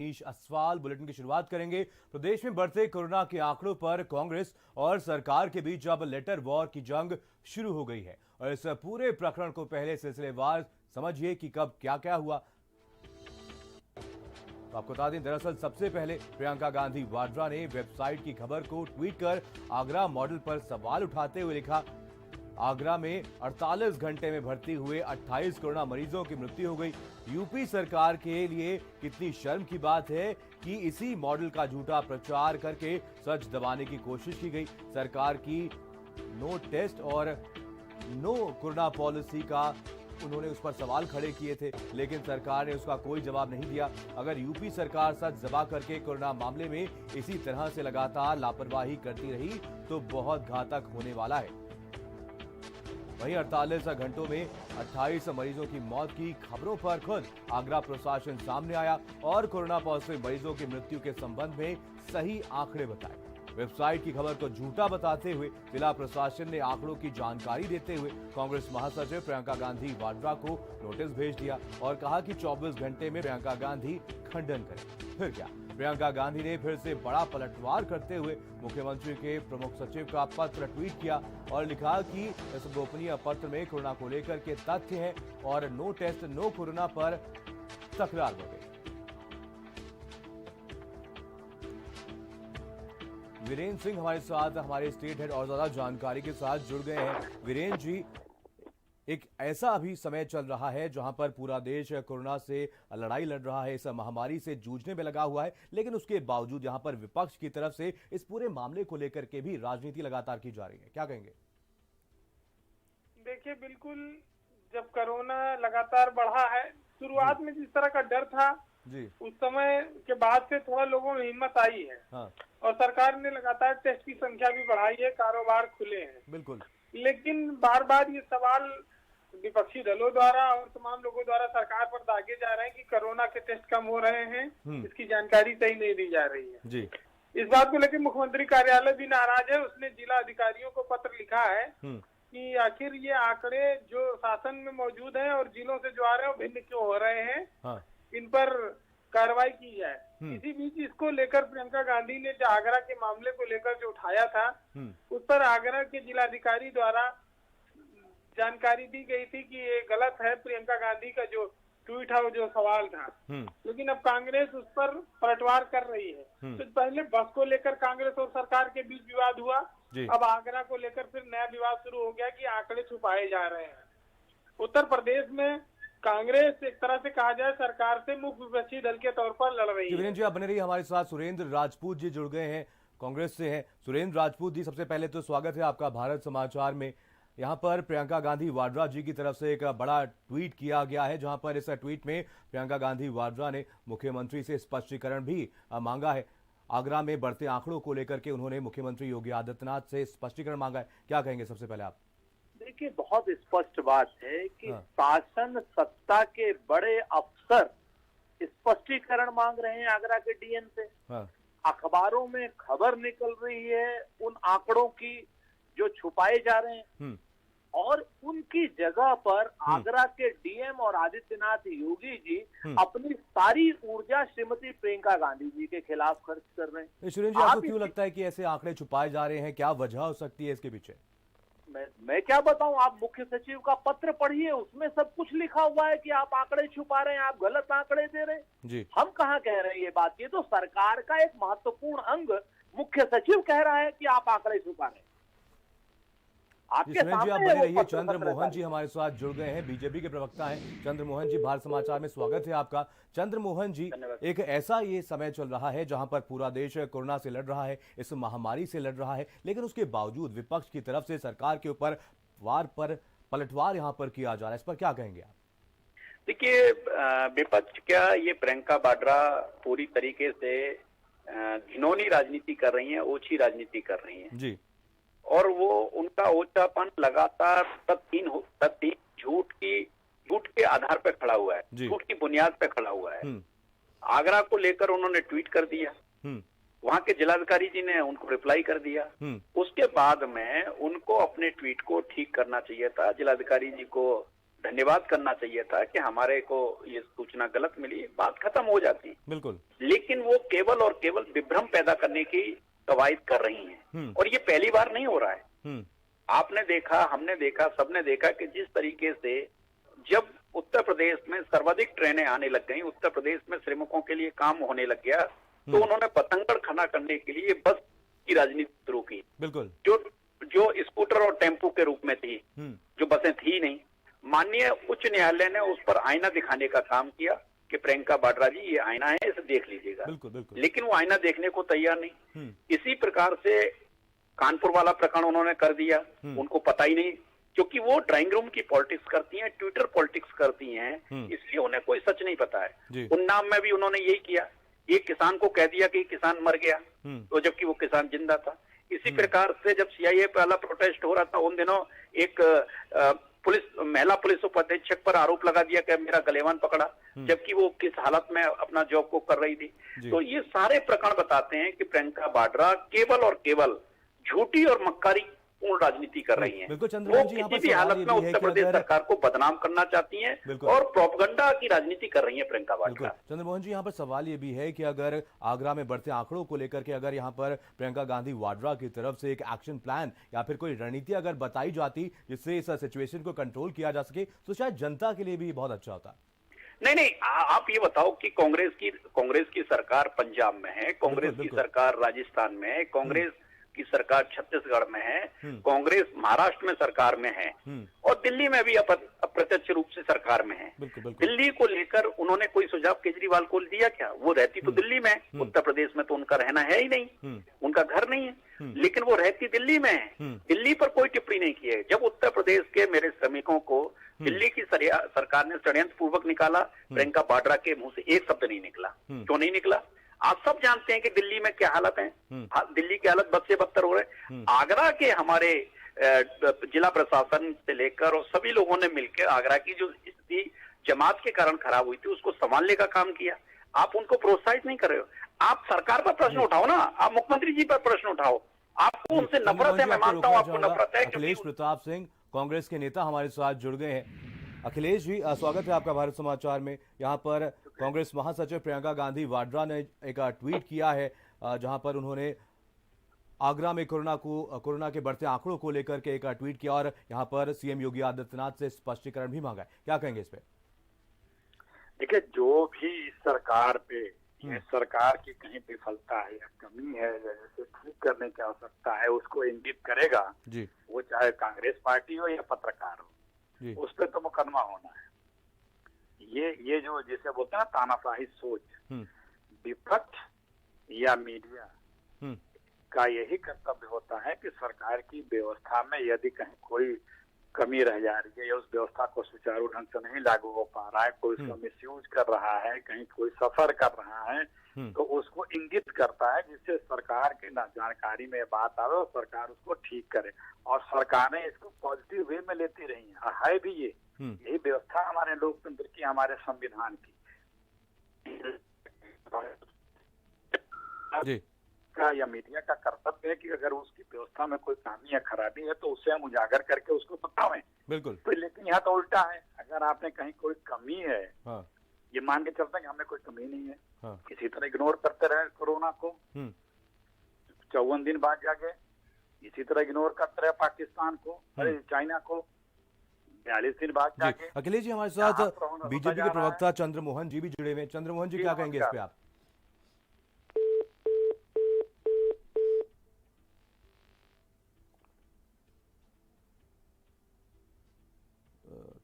सवाल बुलेटिन की शुरुआत करेंगे। प्रदेश में बढ़ते कोरोना के आंकड़ों पर कांग्रेस और सरकार के बीच अब लेटर वॉर की जंग शुरू हो गई है और इस पूरे प्रकरण को पहले सिलसिलेवार समझिए कि कब क्या क्या हुआ। तो आपको बता दें, दरअसल सबसे पहले प्रियंका गांधी वाड्रा ने वेबसाइट की खबर को ट्वीट कर आगरा मॉडल पर सवाल उठाते हुए लिखा, आगरा में 48 घंटे में भर्ती हुए 28 कोरोना मरीजों की मृत्यु हो गई। यूपी सरकार के लिए कितनी शर्म की बात है कि इसी मॉडल का झूठा प्रचार करके सच दबाने की कोशिश की गई। सरकार की नो टेस्ट और नो कोरोना पॉलिसी का उन्होंने उस पर सवाल खड़े किए थे, लेकिन सरकार ने उसका कोई जवाब नहीं दिया। अगर यूपी सरकार सच दबा करके कोरोना मामले में इसी तरह से लगातार लापरवाही करती रही तो बहुत घातक होने वाला है। वहीं 48 घंटों में 28 मरीजों की मौत की खबरों पर खुद आगरा प्रशासन सामने आया और कोरोना पॉजिटिव मरीजों की मृत्यु के संबंध में सही आंकड़े बताए। वेबसाइट की खबर को झूठा बताते हुए जिला प्रशासन ने आंकड़ों की जानकारी देते हुए कांग्रेस महासचिव प्रियंका गांधी वाड्रा को नोटिस भेज दिया और कहा कि 24 घंटे में प्रियंका गांधी खंडन करें। फिर क्या, प्रियंका गांधी ने फिर से बड़ा पलटवार करते हुए मुख्यमंत्री के प्रमुख सचिव का पत्र ट्वीट किया और लिखा कि इस गोपनीय पत्र में कोरोना को लेकर के तथ्य हैं और नो टेस्ट नो कोरोना पर तकरार हो गई। वीरेंद्र सिंह हमारे साथ हमारे स्टेट हेड और ज्यादा जानकारी के साथ जुड़ गए हैं। वीरेंद्र जी, एक ऐसा अभी समय चल रहा है जहां पर पूरा देश कोरोना से लड़ाई लड़ रहा है, इस महामारी से जूझने में लगा हुआ है, लेकिन उसके बावजूद यहां पर विपक्ष की तरफ से इस पूरे मामले को लेकर के भी राजनीति लगातार की जा रही है, क्या कहेंगे? देखिए, बिल्कुल, जब कोरोना लगातार बढ़ा है, शुरुआत में जिस तरह का डर था जी, उस समय के बाद से थोड़ा लोगों में हिम्मत आई है। हाँ, और सरकार ने लगातार टेस्ट की संख्या भी बढ़ाई है, कारोबार खुले हैं। बिल्कुल। लेकिन बार बार ये सवाल विपक्षी दलों द्वारा और तमाम लोगों द्वारा सरकार पर दागे जा रहे हैं कि कोरोना के टेस्ट कम हो रहे हैं, इसकी जानकारी सही नहीं दी जा रही है जी। इस बात को लेकर मुख्यमंत्री कार्यालय भी नाराज है। उसने जिला अधिकारियों को पत्र लिखा है कि आखिर ये आंकड़े जो शासन में मौजूद हैं और जिलों से जो आ रहे हैं वो भिन्न क्यों हो रहे हैं, हाँ, इन पर कार्रवाई की जाए। इसी बीच इसको लेकर प्रियंका गांधी ने जो आगरा के मामले को लेकर जो उठाया था उस पर आगरा के जिलाधिकारी द्वारा जानकारी दी गई थी कि ये गलत है। प्रियंका गांधी का जो ट्वीट है वो जो सवाल था, लेकिन अब कांग्रेस उस पर पलटवार कर रही है। तो पहले बस को लेकर कांग्रेस और सरकार के बीच विवाद हुआ, अब आगरा को लेकर फिर नया विवाद शुरू हो गया कि आंकड़े छुपाए जा रहे हैं। उत्तर प्रदेश में कांग्रेस एक तरह से कहा जाए सरकार से मुख्य विपक्षी दल के तौर पर लड़ रही है। वीरेंद्र जी, आप बने रहिए हमारे साथ। सुरेंद्र राजपूत जी जुड़ गए हैं, कांग्रेस से हैं। सुरेंद्र राजपूत जी, सबसे पहले तो स्वागत है आपका भारत समाचार में। यहाँ पर प्रियंका गांधी वाड्रा जी की तरफ से एक बड़ा ट्वीट किया गया है, जहां पर इस ट्वीट में प्रियंका गांधी वाड्रा ने मुख्यमंत्री से स्पष्टीकरण भी मांगा है। आगरा में बढ़ते आंकड़ों को लेकर के उन्होंने मुख्यमंत्री योगी आदित्यनाथ से स्पष्टीकरण मांगा है, क्या कहेंगे सबसे पहले आप? देखिए, बहुत स्पष्ट बात है कि शासन सत्ता के बड़े अफसर स्पष्टीकरण मांग रहे हैं आगरा के डीएम से। अखबारों में खबर निकल रही है उन आंकड़ों की जो छुपाए जा रहे हैं, और उनकी जगह पर आगरा के डीएम और आदित्यनाथ योगी जी अपनी सारी ऊर्जा श्रीमती प्रियंका गांधी जी के खिलाफ खर्च कर रहे हैं। सुरेंद्र जी, आपको क्यों लगता है कि ऐसे आंकड़े छुपाए जा रहे हैं? क्या वजह हो सकती है इसके पीछे? मैं क्या बताऊं, आप मुख्य सचिव का पत्र पढ़िए, उसमें सब कुछ लिखा हुआ है कि आप आंकड़े छुपा रहे हैं, आप गलत आंकड़े दे रहे हैं जी। हम कहाँ कह रहे हैं ये बात? ये तो सरकार का एक महत्वपूर्ण अंग मुख्य सचिव कह रहा है कि आप आंकड़े छुपा रहे हैं। जी, सुरेंद्र जी, आप बने रहिए। चंद्र मोहन जी हमारे साथ जुड़ गए हैं, बीजेपी के प्रवक्ता हैं। चंद्र मोहन जी, भारत समाचार में स्वागत है आपका। चंद्र मोहन जी, एक ऐसा ये समय चल रहा है जहां पर पूरा देश कोरोना से लड़ रहा है, इस महामारी से लड़ रहा है, लेकिन उसके बावजूद विपक्ष की तरफ से सरकार के ऊपर वार पर पलटवार यहां पर किया जा रहा है, इस पर क्या कहेंगे आप? देखिए, विपक्ष क्या, ये प्रियंका वाड्रा पूरी तरीके से घिनौनी राजनीति कर रही है, ओछी राजनीति कर रही है जी। और वो उनका ओछापन लगातार तथ्य झूठ के आधार पर खड़ा हुआ है, झूठ की बुनियाद पे खड़ा हुआ है। आगरा को लेकर उन्होंने ट्वीट कर दिया, वहां के जिलाधिकारी जी ने उनको रिप्लाई कर दिया। उसके बाद में उनको अपने ट्वीट को ठीक करना चाहिए था, जिलाधिकारी जी को धन्यवाद करना चाहिए था कि हमारे को ये सूचना गलत मिली, बात खत्म हो जाती। बिल्कुल। लेकिन वो केवल और केवल विभ्रम पैदा करने की कवायद कर रही हैं और ये पहली बार नहीं हो रहा है। आपने देखा, हमने देखा, सबने देखा कि जिस तरीके से जब उत्तर प्रदेश में सर्वाधिक ट्रेनें आने लग गई, उत्तर प्रदेश में श्रमिकों के लिए काम होने लग गया, तो उन्होंने पतंगड़ खड़ा करने के लिए बस की राजनीति शुरू की। बिल्कुल। जो स्कूटर और टेम्पो के रूप में थी, जो बसें थी नहीं। माननीय उच्च न्यायालय ने उस पर आईना दिखाने का काम किया कि प्रियंका वाड्रा जी ये आईना है, इसे देख लीजिएगा। बिल्कुल, बिल्कुल। लेकिन वो आईना देखने को तैयार नहीं। इसी प्रकार से कानपुर वाला प्रकरण उन्होंने कर दिया, उनको पता ही नहीं, क्योंकि वो ड्राइंग रूम की पॉलिटिक्स करती हैं, ट्विटर पॉलिटिक्स करती हैं, इसलिए उन्हें कोई सच नहीं पता है। उन्नाव में भी उन्होंने यही किया, एक किसान को कह दिया कि किसान मर गया, तो जबकि वो किसान जिंदा था। इसी प्रकार से जब सीआईए पहला प्रोटेस्ट हो रहा था, उन दिनों एक महिला पुलिस उपाधीक्षक पर आरोप लगा दिया कि मेरा गलेवान पकड़ा, जबकि वो किस हालत में अपना जॉब को कर रही थी। तो ये सारे प्रकरण बताते हैं कि प्रियंका वाड्रा केवल और केवल झूठी और मक्कारी पूर्ण राजनीति कर रही हैं। वो किसी भी हालत में उत्तर प्रदेश सरकार को बदनाम करना चाहती हैं और प्रोपगंडा की राजनीति कर रही है प्रियंका वाड्रा। चंद्रमोहन जी, यहाँ पर सवाल ये भी है कि अगर आगरा में बढ़ते आंकड़ों को लेकर के अगर यहाँ पर प्रियंका गांधी वाड्रा की तरफ से एक एक्शन प्लान या फिर कोई रणनीति अगर बताई जाती जिससे इस सिचुएशन को कंट्रोल किया जा सके, तो शायद जनता के लिए भी बहुत अच्छा होता। नहीं, आप ये बताओ कि कांग्रेस की सरकार पंजाब में है, कांग्रेस की सरकार राजस्थान में है, कांग्रेस की सरकार छत्तीसगढ़ में है, कांग्रेस महाराष्ट्र में सरकार में है और दिल्ली में भी अप्रत्यक्ष रूप से सरकार में है। दिल्ली को लेकर उन्होंने कोई सुझाव केजरीवाल को दिया क्या? वो रहती तो दिल्ली में, उत्तर प्रदेश में तो उनका रहना है ही नहीं, उनका घर नहीं है, लेकिन वो रहती दिल्ली में है। दिल्ली पर कोई टिप्पणी नहीं की है। जब उत्तर प्रदेश के मेरे श्रमिकों को दिल्ली की सरकार ने षड्यंत्र पूर्वक निकाला, प्रियंका वाड्रा के मुंह से एक शब्द नहीं निकला। क्यों नहीं निकला? आप सब जानते हैं कि दिल्ली में क्या हालत है, दिल्ली की हालत बद से बदतर हो रहे हैं। आगरा के हमारे जिला प्रशासन से लेकर और सभी लोगों ने मिलकर आगरा की जो स्थिति जमात के कारण खराब हुई थी उसको संभालने का काम किया। आप उनको प्रोत्साहित नहीं कर रहे हो। आप सरकार पर प्रश्न उठाओ ना, आप मुख्यमंत्री जी पर प्रश्न उठाओ। आपको उनसे नफरत है, मैं मानता हूँ आपको नफरत है। अखिलेश प्रताप सिंह कांग्रेस के नेता हमारे साथ जुड़ गए हैं। अखिलेश जी, स्वागत है आपका भारत समाचार में। यहाँ पर कांग्रेस महासचिव प्रियंका गांधी वाड्रा ने एक ट्वीट किया है जहां पर उन्होंने आगरा में कोरोना के बढ़ते आंकड़ों को लेकर के एक ट्वीट किया और यहाँ पर सीएम योगी आदित्यनाथ से स्पष्टीकरण भी मांगा है। क्या कहेंगे इस पे? देखिए, जो भी सरकार पे सरकार की कहीं विफलता है या कमी है जैसे ठीक करने की आवश्यकता है उसको इंगित करेगा जी, वो चाहे कांग्रेस पार्टी हो या पत्रकार हो, उस पर तो मुकदमा होना है। ये जो जैसे बोलते हैं ना तानाशाही सोच, विपक्ष या मीडिया का यही कर्तव्य होता है कि सरकार की व्यवस्था में यदि कहीं कोई कमी रह जा रही है या उस व्यवस्था को सुचारू ढंग से नहीं लागू हो पा रहा है, कोई उसका मिसयूज कर रहा है, कहीं कोई सफर कर रहा है, तो उसको इंगित करता है जिससे सरकार के जानकारी में बात आवे और सरकार उसको ठीक करे। और सरकारें इसको पॉजिटिव वे में लेती रही है भी यही व्यवस्था हमारे लोकतंत्र की, हमारे संविधान की जी का या मीडिया का कर्तव्य है कि अगर उसकी व्यवस्था में कोई खामी या खराबी है तो उसे हम उजागर करके उसको बतावें। बिल्कुल। तो लेकिन यहाँ तो उल्टा है, अगर आपने कहीं कोई कमी है, ये मान के चलते हैं कि हमें कोई कमी नहीं है, किसी तरह इग्नोर करते रहे कोरोना को, 54 दिन बाद जाके इसी तरह इग्नोर करते रहे पाकिस्तान को, अरे चाइना को 42 दिन बाद जाके। अखिलेश जी, हमारे साथ बीजेपी के प्रवक्ता चंद्रमोहन जी भी जुड़े हुए हैं। चंद्रमोहन जी, क्या कहेंगे इस पे आप?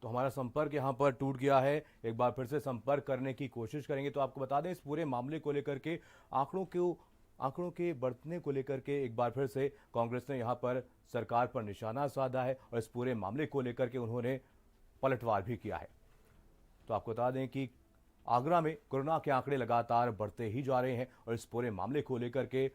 तो हमारा संपर्क यहाँ पर टूट गया है, एक बार फिर से संपर्क करने की कोशिश करेंगे। तो आपको बता दें इस पूरे मामले को लेकर के आंकड़ों के बढ़ने को लेकर के एक बार फिर से कांग्रेस ने यहाँ पर सरकार पर निशाना साधा है और इस पूरे मामले को लेकर के उन्होंने पलटवार भी किया है। तो आपको बता दें कि आगरा में कोरोना के आंकड़े लगातार बढ़ते ही जा रहे हैं और इस पूरे मामले को लेकर के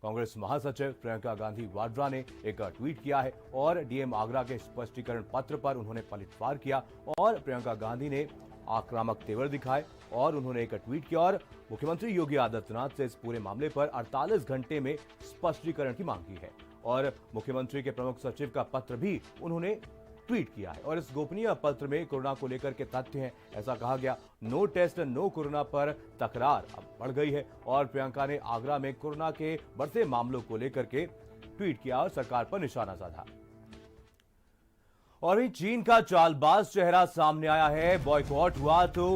कांग्रेस महासचिव प्रियंका गांधी वाड्रा ने एक ट्वीट किया है और डीएम आगरा के स्पष्टीकरण पत्र पर उन्होंने पलटवार किया और प्रियंका गांधी ने आक्रामक तेवर दिखाए और उन्होंने एक ट्वीट किया और मुख्यमंत्री योगी आदित्यनाथ से इस पूरे मामले पर 48 घंटे में स्पष्टीकरण की मांग की है और मुख्यमंत्री के प्रमुख सचिव का पत्र भी उन्होंने ट्वीट किया है और इस गोपनीय पत्र में कोरोना को लेकर के तथ्य हैं। ऐसा कहा गया, नो टेस्ट नो कोरोना पर तकरार अब बढ़ गई है और प्रियंका ने आगरा में कोरोना के बढ़ते मामलों को लेकर के ट्वीट किया और सरकार पर निशाना साधा। और चीन का चालबाज चेहरा सामने आया है। बॉयकॉट हुआ तो